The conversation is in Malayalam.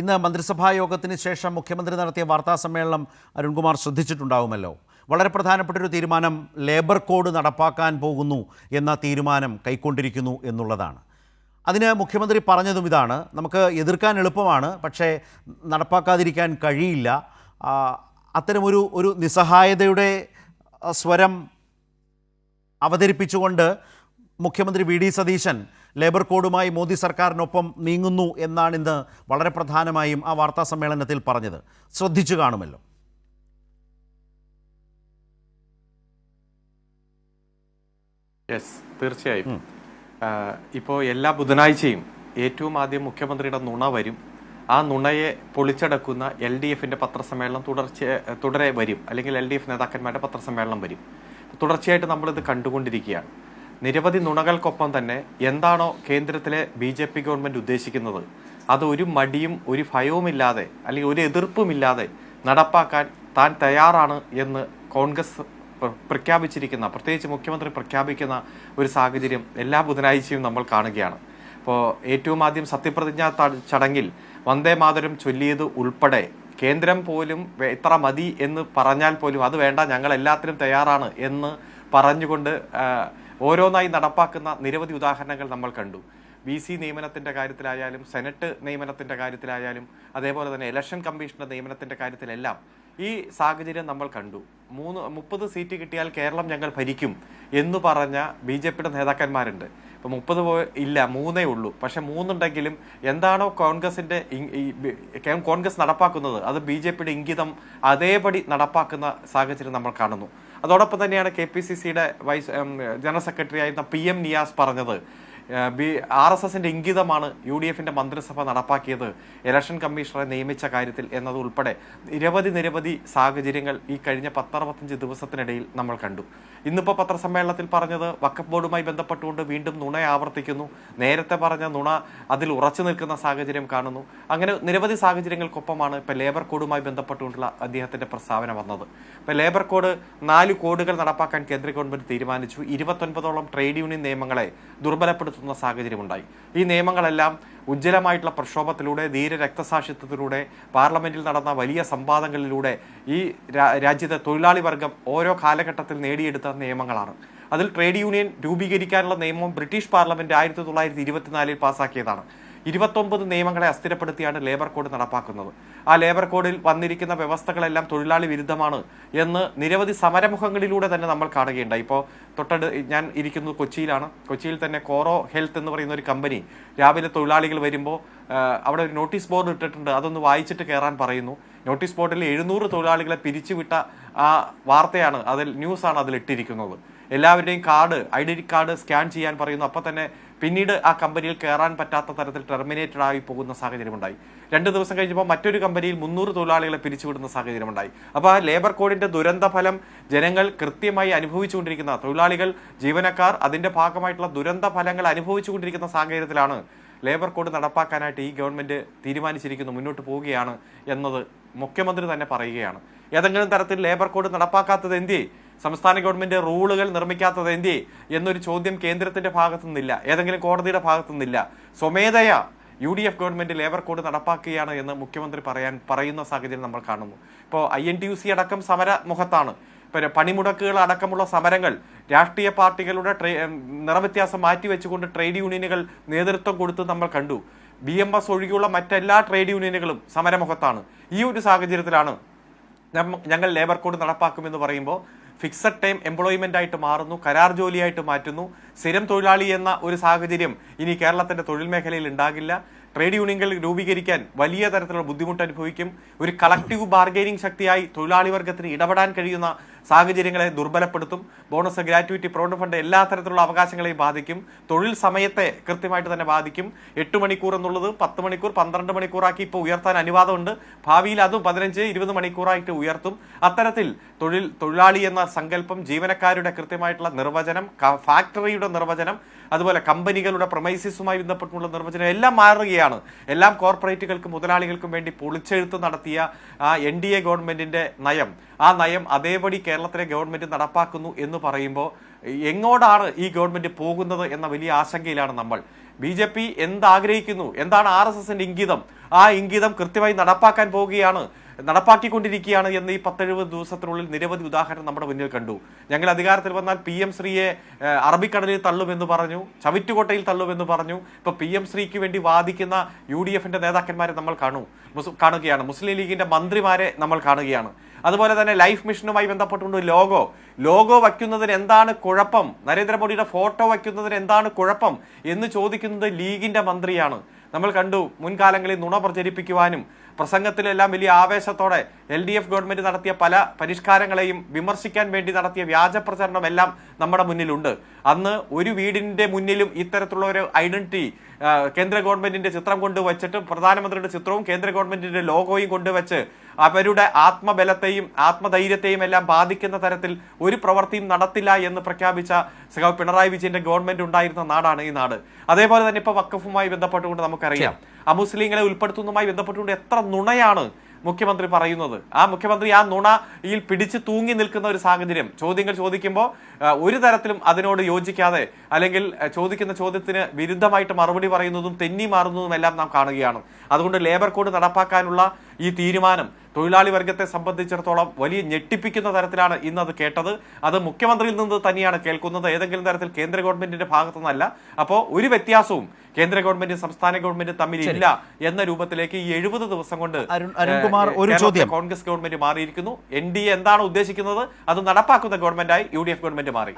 ഇന്ന് മന്ത്രിസഭാ യോഗത്തിന് ശേഷം മുഖ്യമന്ത്രി നടത്തിയ വാർത്താ സമ്മേളനം അരുൺകുമാർ ശ്രദ്ധിച്ചിട്ടുണ്ടാവുമല്ലോ. വളരെ പ്രധാനപ്പെട്ടൊരു തീരുമാനം ലേബർ കോഡ് നടപ്പാക്കാൻ പോകുന്നു എന്ന തീരുമാനം കൈക്കൊണ്ടിരിക്കുന്നു എന്നുള്ളതാണ്. അതിന് മുഖ്യമന്ത്രി പറഞ്ഞതും ഇതാണ്: നമുക്ക് എതിർക്കാൻ എളുപ്പമാണ്, പക്ഷേ നടപ്പാക്കാതിരിക്കാൻ കഴിയില്ല. അത്തരമൊരു നിസ്സഹായതയുടെ സ്വരം അവതരിപ്പിച്ചുകൊണ്ട് മുഖ്യമന്ത്രി വി ഡി സതീശൻ ലേബർ കോഡുമായി മോദി സർക്കാരിനൊപ്പം നീങ്ങുന്നു എന്നാണ് ഇന്ന് വളരെ പ്രധാനമായും ആ വാർത്താ സമ്മേളനത്തിൽ പറഞ്ഞത്. ശ്രദ്ധിച്ചു കാണുമല്ലോ. യെസ്, തീർച്ചയായും. ഇപ്പോൾ എല്ലാ ബുധനാഴ്ചയും ഏറ്റവും ആദ്യം മുഖ്യമന്ത്രിയുടെ നുണ വരും. ആ നുണയെ പൊളിച്ചടക്കുന്ന LDFന്റെ പത്രസമ്മേളനം തുടരെ വരും, അല്ലെങ്കിൽ LDF നേതാക്കന്മാരുടെ പത്രസമ്മേളനം വരും. തുടർച്ചയായിട്ട് നമ്മളിത് കണ്ടുകൊണ്ടിരിക്കുകയാണ്. നിരവധി നുണകൾക്കൊപ്പം തന്നെ എന്താണോ കേന്ദ്രത്തിലെ BJP ഗവൺമെന്റ് ഉദ്ദേശിക്കുന്നത് അത് ഒരു മടിയും ഒരു ഭയവുമില്ലാതെ അല്ലെങ്കിൽ ഒരു എതിർപ്പുമില്ലാതെ നടപ്പാക്കാൻ താൻ തയ്യാറാണ് എന്ന് കോൺഗ്രസ് പ്രഖ്യാപിച്ചിരിക്കുന്ന, പ്രത്യേകിച്ച് മുഖ്യമന്ത്രി പ്രഖ്യാപിക്കുന്ന ഒരു സാഹചര്യം എല്ലാ ബുധനാഴ്ചയും നമ്മൾ കാണുകയാണ്. ഇപ്പോൾ ഏറ്റവും ആദ്യം സത്യപ്രതിജ്ഞാ ചടങ്ങിൽ വന്ദേ മാതരം ചൊല്ലിയത് ഉൾപ്പെടെ കേന്ദ്രം പോലും ഇത്ര മതി എന്ന് പറഞ്ഞാൽ പോലും അത് വേണ്ട, ഞങ്ങൾ എല്ലാത്തിനും തയ്യാറാണ് എന്ന് പറഞ്ഞുകൊണ്ട് ഓരോന്നായി നടപ്പാക്കുന്ന നിരവധി ഉദാഹരണങ്ങൾ നമ്മൾ കണ്ടു. VC നിയമനത്തിന്റെ കാര്യത്തിലായാലും സെനറ്റ് നിയമനത്തിന്റെ കാര്യത്തിലായാലും അതേപോലെ തന്നെ ഇലക്ഷൻ കമ്മീഷന്റെ നിയമനത്തിന്റെ കാര്യത്തിലെല്ലാം ഈ സാഹചര്യം നമ്മൾ കണ്ടു. 30 സീറ്റ് കിട്ടിയാൽ കേരളം ഞങ്ങൾ ഭരിക്കും എന്ന് പറഞ്ഞ BJPയുടെ നേതാക്കന്മാരുണ്ട്. ഇപ്പം 30 ഇല്ല, 3 ഉള്ളൂ. പക്ഷെ 3 ഉണ്ടെങ്കിലും എന്താണോ കോൺഗ്രസ് നടപ്പാക്കുന്നത് അത് BJPയുടെ ഇംഗിതം അതേപടി നടപ്പാക്കുന്ന സാഹചര്യം നമ്മൾ കാണുന്നു. അതോടൊപ്പം തന്നെയാണ് KPCCയുടെ ജനറൽ സെക്രട്ടറി ആയിരുന്ന PM നിയാസ് പറഞ്ഞത് RSSന്റെ ഇംഗിതമാണ് UDFന്റെ മന്ത്രിസഭ നടപ്പാക്കിയത് ഇലക്ഷൻ കമ്മീഷണറെ നിയമിച്ച കാര്യത്തിൽ എന്നത് ഉൾപ്പെടെ നിരവധി സാഹചര്യങ്ങൾ ഈ കഴിഞ്ഞ 10-65 ദിവസത്തിനിടയിൽ നമ്മൾ കണ്ടു. ഇന്നിപ്പോൾ പത്രസമ്മേളനത്തിൽ പറഞ്ഞത് വഖഫ് ബോർഡുമായി ബന്ധപ്പെട്ടുകൊണ്ട് വീണ്ടും നുണ ആവർത്തിക്കുന്നു. നേരത്തെ പറഞ്ഞ നുണ അതിൽ ഉറച്ചു നിൽക്കുന്ന സാഹചര്യം കാണുന്നു. അങ്ങനെ നിരവധി സാഹചര്യങ്ങൾക്കൊപ്പമാണ് ഇപ്പോൾ ലേബർ കോഡുമായി ബന്ധപ്പെട്ടുകൊണ്ടുള്ള അദ്ദേഹത്തിന്റെ പ്രസ്താവന വന്നത്. ഇപ്പോൾ ലേബർ കോഡ് 4 കോഡുകൾ നടപ്പാക്കാൻ കേന്ദ്ര ഗവൺമെന്റ് തീരുമാനിച്ചു. 29ഓളം ട്രേഡ് യൂണിയൻ നിയമങ്ങളെ ദുർബലപ്പെടുത്തുന്ന സാഹചര്യമുണ്ടായി. ഈ നിയമങ്ങളെല്ലാം ഉജ്ജ്വലമായിട്ടുള്ള പ്രക്ഷോഭത്തിലൂടെ, ധീര രക്തസാക്ഷിത്വത്തിലൂടെ, പാർലമെന്റിൽ നടന്ന വലിയ സംവാദങ്ങളിലൂടെ ഈ രാജ്യത്തെ തൊഴിലാളി വർഗം ഓരോ കാലഘട്ടത്തിൽ നേടിയെടുത്ത നിയമങ്ങളാണ്. അതിൽ ട്രേഡ് യൂണിയൻ രൂപീകരിക്കാനുള്ള നിയമം ബ്രിട്ടീഷ് പാർലമെന്റ് 1924 പാസാക്കിയതാണ്. 29 നിയമങ്ങളെ അസ്ഥിരപ്പെടുത്തിയാണ് ലേബർ കോഡ് നടപ്പാക്കുന്നത്. ആ ലേബർ കോഡിൽ വന്നിരിക്കുന്ന വ്യവസ്ഥകളെല്ലാം തൊഴിലാളി വിരുദ്ധമാണ് എന്ന് നിരവധി സമരമുഖങ്ങളിലൂടെ തന്നെ നമ്മൾ കാണുകയുണ്ടായി. ഇപ്പോൾ ഞാൻ ഇരിക്കുന്നത് കൊച്ചിയിലാണ്. കൊച്ചിയിൽ തന്നെ കോറോ ഹെൽത്ത് എന്ന് പറയുന്ന ഒരു കമ്പനി രാവിലെ തൊഴിലാളികൾ വരുമ്പോൾ അവിടെ ഒരു നോട്ടീസ് ബോർഡ് ഇട്ടിട്ടുണ്ട്. അതൊന്ന് വായിച്ചിട്ട് കയറാൻ പറയുന്നു. നോട്ടീസ് ബോർഡിൽ 700 തൊഴിലാളികളെ പിരിച്ചുവിട്ട ആ വാർത്തയാണ്, ന്യൂസാണ് അതിൽ ഇട്ടിരിക്കുന്നത്. എല്ലാവരുടെയും ഐഡന്റിറ്റി കാർഡ് സ്കാൻ ചെയ്യാൻ പറയുന്നു. അപ്പം തന്നെ പിന്നീട് ആ കമ്പനിയിൽ കയറാൻ പറ്റാത്ത തരത്തിൽ ടെർമിനേറ്റഡ് ആയി പോകുന്ന സാഹചര്യമുണ്ടായി. 2 ദിവസം കഴിഞ്ഞപ്പോൾ മറ്റൊരു കമ്പനിയിൽ 300 തൊഴിലാളികളെ പിരിച്ചുവിടുന്ന സാഹചര്യമുണ്ടായി. അപ്പോൾ ആ ലേബർ കോഡിന്റെ ദുരന്ത ഫലം ജനങ്ങൾ കൃത്യമായി അനുഭവിച്ചുകൊണ്ടിരിക്കുന്ന, തൊഴിലാളികൾ, ജീവനക്കാർ അതിന്റെ ഭാഗമായിട്ടുള്ള ദുരന്ത ഫലങ്ങൾ അനുഭവിച്ചുകൊണ്ടിരിക്കുന്ന സാഹചര്യത്തിലാണ് ലേബർ കോഡ് നടപ്പാക്കാനായിട്ട് ഈ ഗവൺമെന്റ് തീരുമാനിച്ചിരിക്കുന്നു, മുന്നോട്ട് പോവുകയാണ് എന്നത് മുഖ്യമന്ത്രി തന്നെ പറയുകയാണ്. ഏതെങ്കിലും തരത്തിൽ ലേബർ കോഡ് നടപ്പാക്കാത്തത് എന്തേ, സംസ്ഥാന ഗവൺമെന്റ് റൂളുകൾ നിർമ്മിക്കാത്തത് എന്തേ എന്നൊരു ചോദ്യം കേന്ദ്രത്തിന്റെ ഭാഗത്തു നിന്നില്ല, ഏതെങ്കിലും കോടതിയുടെ ഭാഗത്തു നിന്നില്ല. സ്വമേധയാ UDF ഗവൺമെന്റ് ലേബർ കോഡ് നടപ്പാക്കുകയാണ് എന്ന് മുഖ്യമന്ത്രി പറയുന്ന സാഹചര്യം നമ്മൾ കാണുന്നു. ഇപ്പോൾ INTUC അടക്കം സമരമുഖത്താണ്. പണിമുടക്കുകൾ അടക്കമുള്ള സമരങ്ങൾ രാഷ്ട്രീയ പാർട്ടികളുടെ നിറവ്യത്യാസം മാറ്റിവെച്ചുകൊണ്ട് ട്രേഡ് യൂണിയനുകൾ നേതൃത്വം കൊടുത്ത് നമ്മൾ കണ്ടു. BMS ഒഴികെയുള്ള മറ്റെല്ലാ ട്രേഡ് യൂണിയനുകളും സമരമുഖത്താണ്. ഈ ഒരു സാഹചര്യത്തിലാണ് ഞങ്ങൾ ലേബർ കോഡ് നടപ്പാക്കുമെന്ന് പറയുമ്പോൾ ഫിക്സഡ് ടൈം എംപ്ലോയ്മെന്റ് ആയിട്ട് മാറുന്നു, കരാർ ജോലിയായിട്ട് മാറ്റുന്നു. സ്ഥിരം തൊഴിലാളി എന്ന ഒരു സാഹചര്യം ഇനി കേരളത്തിന്റെ തൊഴിൽ മേഖലയിൽ ഉണ്ടാകില്ല. ട്രേഡ് യൂണിയനുകൾ രൂപീകരിക്കാൻ വലിയ തരത്തിലുള്ള ബുദ്ധിമുട്ട് അനുഭവിക്കും. ഒരു കളക്റ്റീവ് ബാർഗൈനിങ് ശക്തിയായി തൊഴിലാളി വർഗത്തിന് ഇടപെടാൻ കഴിയുന്ന സാഹചര്യങ്ങളെ ദുർബലപ്പെടുത്തും. ബോണസ്, ഗ്രാറ്റുവിറ്റി, പ്രൊവിഡന്റ് ഫണ്ട് എല്ലാ തരത്തിലുള്ള അവകാശങ്ങളെയും ബാധിക്കും. തൊഴിൽ സമയത്തെ കൃത്യമായിട്ട് തന്നെ ബാധിക്കും. 8 മണിക്കൂർ എന്നുള്ളത് 10 മണിക്കൂർ 12 മണിക്കൂറാക്കി ഇപ്പോൾ ഉയർത്താൻ അനുവാദമുണ്ട്. ഭാവിയിൽ അതും 15-20 മണിക്കൂറായിട്ട് ഉയർത്തും. അത്തരത്തിൽ തൊഴിലാളി എന്ന സങ്കല്പം, ജീവനക്കാരുടെ കൃത്യമായിട്ടുള്ള നിർവചനം, ഫാക്ടറിയുടെ നിർവചനം, അതുപോലെ കമ്പനികളുടെ പ്രൊമൈസിസുമായി ബന്ധപ്പെട്ടുള്ള നിർവചനം എല്ലാം മാറുകയാണ്. എല്ലാം കോർപ്പറേറ്റുകൾക്കും മുതലാളികൾക്കും വേണ്ടി പൊളിച്ചെഴുത്ത് നടത്തിയ NDA ഗവൺമെന്റിന്റെ നയം, ആ നയം അതേപടി കേരളത്തിലെ ഗവൺമെന്റ് നടപ്പാക്കുന്നു എന്ന് പറയുമ്പോൾ എങ്ങോട്ടാണ് ഈ ഗവൺമെന്റ് പോകുന്നത് എന്ന വലിയ ആശങ്കയിലാണ് നമ്മൾ. BJP എന്താഗ്രഹിക്കുന്നു, എന്താണ് RSSന്റെ ഇംഗിതം, ആ ഇംഗിതം കൃത്യമായി നടപ്പാക്കാൻ പോവുകയാണ്, നടപ്പാക്കിക്കൊണ്ടിരിക്കുകയാണ് എന്ന് ഈ 10-70 ദിവസത്തിനുള്ളിൽ നിരവധി ഉദാഹരണം നമ്മുടെ മുന്നിൽ കണ്ടു. ഞങ്ങൾ അധികാരത്തിൽ വന്നാൽ PM ശ്രീയെ അറബിക്കടലിൽ തള്ളുമെന്ന് പറഞ്ഞു, ചവിറ്റുകോട്ടയിൽ തള്ളുമെന്ന് പറഞ്ഞു. ഇപ്പൊ PM ശ്രീക്ക് വേണ്ടി വാദിക്കുന്ന UDFന്റെ നേതാക്കന്മാരെ നമ്മൾ കാണുകയാണ്, മുസ്ലിം ലീഗിന്റെ മന്ത്രിമാരെ നമ്മൾ കാണുകയാണ്. അതുപോലെ തന്നെ ലൈഫ് മിഷനുമായി ബന്ധപ്പെട്ടുകൊണ്ട് ലോഗോ വയ്ക്കുന്നതിന് എന്താണ് കുഴപ്പം, നരേന്ദ്രമോദിയുടെ ഫോട്ടോ വയ്ക്കുന്നതിന് എന്താണ് കുഴപ്പം എന്ന് ചോദിക്കുന്നത് ലീഗിന്റെ മന്ത്രിയാണ്. നമ്മൾ കണ്ടു മുൻകാലങ്ങളിൽ നുണ പ്രചരിപ്പിക്കുവാനും പ്രസംഗത്തിലെല്ലാം വലിയ ആവേശത്തോടെ LDF ഗവൺമെന്റ് നടത്തിയ പല പരിഷ്കാരങ്ങളെയും വിമർശിക്കാൻ വേണ്ടി നടത്തിയ വ്യാജ പ്രചരണം എല്ലാം നമ്മുടെ മുന്നിലുണ്ട്. അന്ന് ഒരു വീടിന്റെ മുന്നിലും ഇത്തരത്തിലുള്ള ഒരു ഐഡന്റിറ്റി കേന്ദ്ര ഗവൺമെന്റിന്റെ ചിത്രം കൊണ്ടുവച്ചിട്ട് പ്രധാനമന്ത്രിയുടെ ചിത്രവും കേന്ദ്ര ഗവൺമെന്റിന്റെ ലോഗോയും കൊണ്ടുവച്ച് അവരുടെ ആത്മബലത്തെയും ആത്മധൈര്യത്തെയും എല്ലാം ബാധിക്കുന്ന തരത്തിൽ ഒരു പ്രവൃത്തിയും നടത്തില്ല എന്ന് പ്രഖ്യാപിച്ച സഖാവ് പിണറായി വിജയന്റെ ഗവൺമെന്റ് ഉണ്ടായിരുന്ന നാടാണ് ഈ നാട്. അതേപോലെ തന്നെ ഇപ്പൊ വഖഫുമായി ബന്ധപ്പെട്ടുകൊണ്ട് നമുക്കറിയാം, അമുസ്ലിങ്ങളെ ഉൾപ്പെടുത്തുന്നതുമായി ബന്ധപ്പെട്ടുകൊണ്ട് എത്ര നുണയാണ് മുഖ്യമന്ത്രി പറയുന്നത്. ആ മുഖ്യമന്ത്രി ആ നുണയിൽ പിടിച്ച് തൂങ്ങി നിൽക്കുന്ന ഒരു സാഹചര്യം. ചോദ്യങ്ങൾ ചോദിക്കുമ്പോൾ ഒരു തരത്തിലും അതിനോട് യോജിക്കാതെ അല്ലെങ്കിൽ ചോദിക്കുന്ന ചോദ്യത്തിന് വിരുദ്ധമായിട്ട് മറുപടി പറയുന്നതും തെന്നി മാറുന്നതും എല്ലാം നാം കാണുകയാണ്. അതുകൊണ്ട് ലേബർ കോഡ് നടപ്പാക്കാനുള്ള ഈ തീരുമാനം തൊഴിലാളി വർഗത്തെ സംബന്ധിച്ചിടത്തോളം വലിയ ഞെട്ടിപ്പിക്കുന്ന തരത്തിലാണ് ഇന്ന് അത് കേട്ടത്. അത് മുഖ്യമന്ത്രിയിൽ നിന്ന് തന്നെയാണ് കേൾക്കുന്നത്, ഏതെങ്കിലും തരത്തിൽ കേന്ദ്ര ഗവൺമെന്റിന്റെ ഭാഗത്തുനിന്നല്ല. അപ്പോൾ ഒരു വ്യത്യാസവും കേന്ദ്ര ഗവൺമെന്റും സംസ്ഥാന ഗവൺമെന്റും തമ്മിലില്ല എന്ന രൂപത്തിലേക്ക് ഈ 70 ദിവസം കൊണ്ട് കോൺഗ്രസ് ഗവൺമെന്റ് മാറിയിരിക്കുന്നു. NDA എന്താണ് ഉദ്ദേശിക്കുന്നത് അത് നടപ്പാക്കുന്ന ഗവൺമെന്റായി UDF ഗവൺമെന്റ് മാറി.